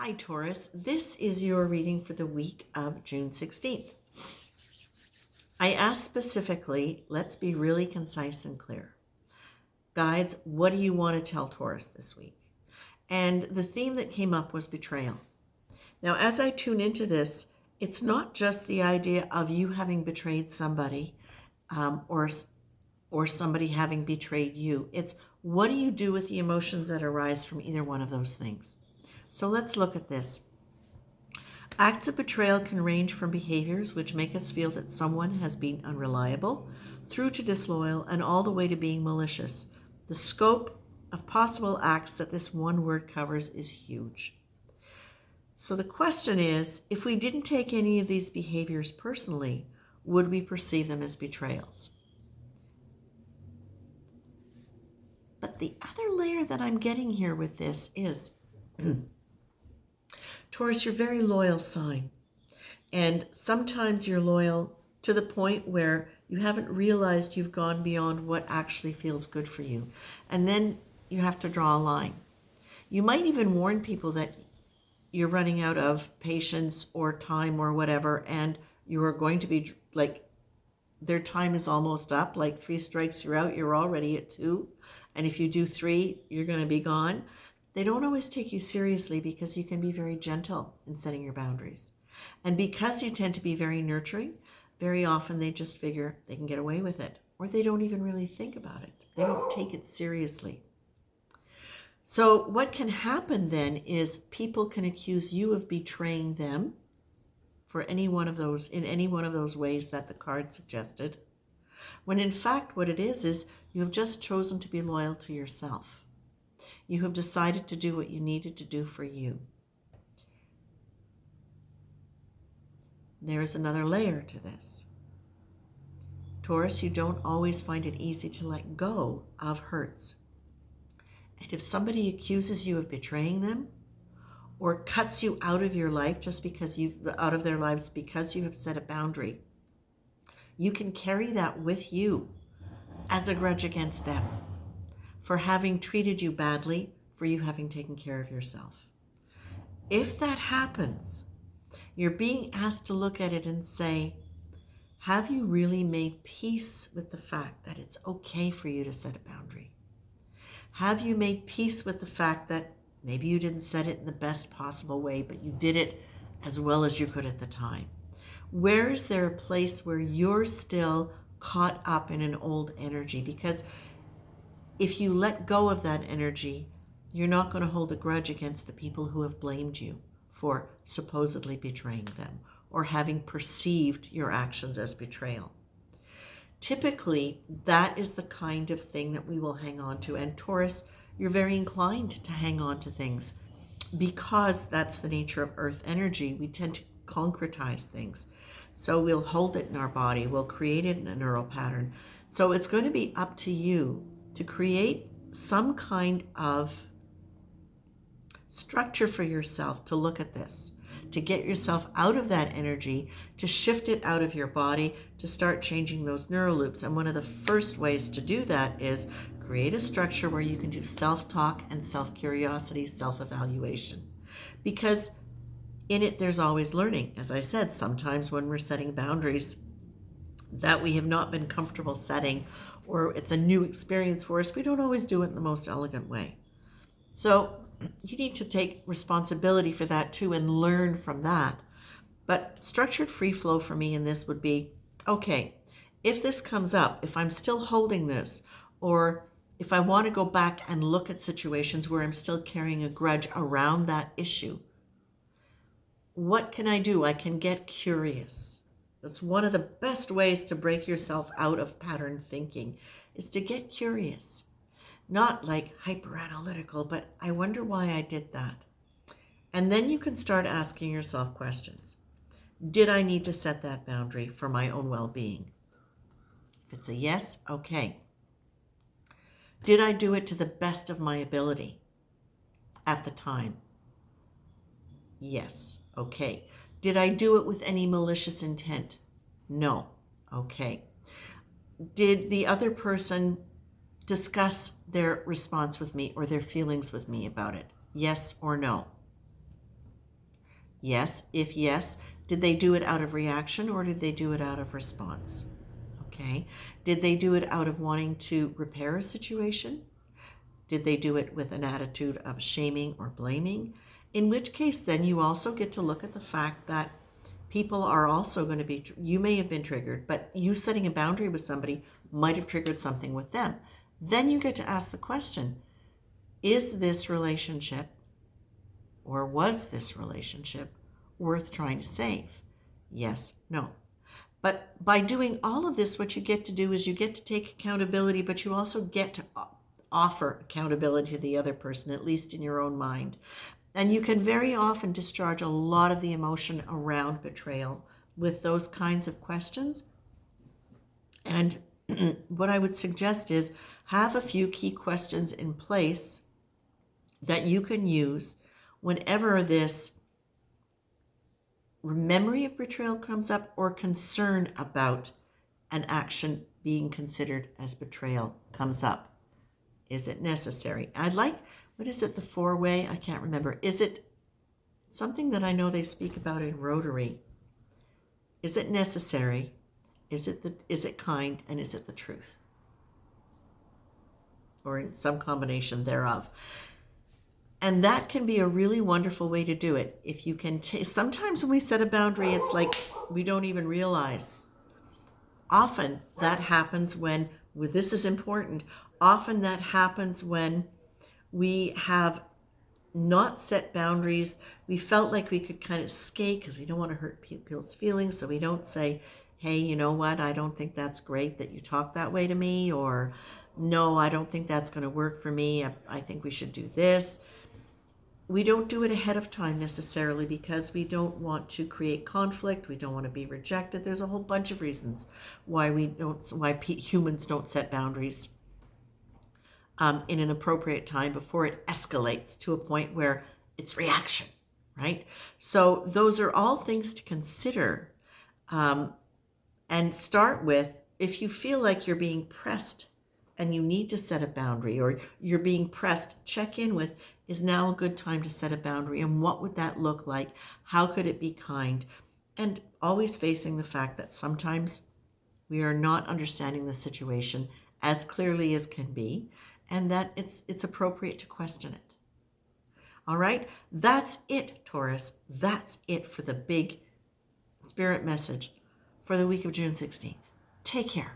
Hi, Taurus. This is your reading for the week of June 16th. I asked specifically, let's be really concise and clear. Guides, what do you want to tell Taurus this week? And the theme that came up was betrayal. Now, as I tune into this, it's not just the idea of you having betrayed somebody or somebody having betrayed you. It's what do you do with the emotions that arise from either one of those things? So let's look at this. Acts of betrayal can range from behaviors which make us feel that someone has been unreliable, through to disloyal, and all the way to being malicious. The scope of possible acts that this one word covers is huge. So the question is, if we didn't take any of these behaviors personally, would we perceive them as betrayals? But the other layer that I'm getting here with this is Taurus, you're a very loyal sign. And sometimes you're loyal to the point where you haven't realized you've gone beyond what actually feels good for you. And then you have to draw a line. You might even warn people that you're running out of patience or time or whatever, and you are going to be like, their time is almost up, like 3 strikes, you're out, you're already at 2. And if you do 3, you're going to be gone. They don't always take you seriously because you can be very gentle in setting your boundaries. And because you tend to be very nurturing, very often they just figure they can get away with it, or they don't even really think about it. They don't take it seriously. So what can happen then is people can accuse you of betraying them for any one of those, in any one of those ways that the card suggested, when in fact what it is you have just chosen to be loyal to yourself. You have decided to do what you needed to do for you. There is another layer to this. Taurus, you don't always find it easy to let go of hurts. And if somebody accuses you of betraying them or cuts you out of your life out of their lives because you have set a boundary, you can carry that with you as a grudge against them for having treated you badly, for you having taken care of yourself. If that happens, you're being asked to look at it and say, have you really made peace with the fact that it's okay for you to set a boundary? Have you made peace with the fact that maybe you didn't set it in the best possible way, but you did it as well as you could at the time? Where is there a place where you're still caught up in an old energy? Because if you let go of that energy, you're not going to hold a grudge against the people who have blamed you for supposedly betraying them or having perceived your actions as betrayal. Typically, that is the kind of thing that we will hang on to. And Taurus, you're very inclined to hang on to things because that's the nature of earth energy. We tend to concretize things. So we'll hold it in our body. We'll create it in a neural pattern. So it's going to be up to you to create some kind of structure for yourself to look at this, to get yourself out of that energy, to shift it out of your body, to start changing those neural loops. And one of the first ways to do that is create a structure where you can do self-talk and self-curiosity, self-evaluation. Because in it, there's always learning. As I said, sometimes when we're setting boundaries that we have not been comfortable setting, or it's a new experience for us, we don't always do it in the most elegant way. So you need to take responsibility for that too and learn from that. But structured free flow for me in this would be, okay, if this comes up, if I'm still holding this, or if I want to go back and look at situations where I'm still carrying a grudge around that issue, what can I do? I can get curious. That's one of the best ways to break yourself out of pattern thinking, is to get curious. Not like hyper analytical, but I wonder why I did that. And then you can start asking yourself questions. Did I need to set that boundary for my own well-being? If it's a yes, okay. Did I do it to the best of my ability at the time? Yes, okay. Did I do it with any malicious intent? No, okay. Did the other person discuss their response with me or their feelings with me about it? Yes or no? Yes. If yes, did they do it out of reaction or did they do it out of response? Okay. Did they do it out of wanting to repair a situation? Did they do it with an attitude of shaming or blaming? In which case, then you also get to look at the fact that people are also going to be, you may have been triggered, but you setting a boundary with somebody might have triggered something with them. Then you get to ask the question, is this relationship, or was this relationship, worth trying to save? Yes, no. But by doing all of this, what you get to do is you get to take accountability, but you also get to offer accountability to the other person, at least in your own mind. And you can very often discharge a lot of the emotion around betrayal with those kinds of questions. And what I would suggest is have a few key questions in place that you can use whenever this memory of betrayal comes up or concern about an action being considered as betrayal comes up. Is it necessary? I'd like, what is it, the four-way? I can't remember. Is it something that I know they speak about in Rotary? Is it necessary? Is it kind? And is it the truth? Or in some combination thereof. And that can be a really wonderful way to do it. If you can sometimes when we set a boundary, it's like we don't even realize. Often that happens when, this is important, often that happens when we have not set boundaries. We felt like we could kind of skate because we don't want to hurt people's feelings. So we don't say, hey, you know what? I don't think that's great that you talk that way to me. Or no, I don't think that's going to work for me. I think we should do this. We don't do it ahead of time necessarily because we don't want to create conflict. We don't want to be rejected. There's a whole bunch of reasons why humans don't set boundaries in an appropriate time before it escalates to a point where it's reaction, right? So those are all things to consider. And start with, if you feel like you're being pressed and you need to set a boundary, or you're being pressed, check in with, is now a good time to set a boundary? And what would that look like? How could it be kind? And always facing the fact that sometimes we are not understanding the situation as clearly as can be, and that it's appropriate to question it. All right? That's it, Taurus. That's it for the big spirit message for the week of June 16th. Take care.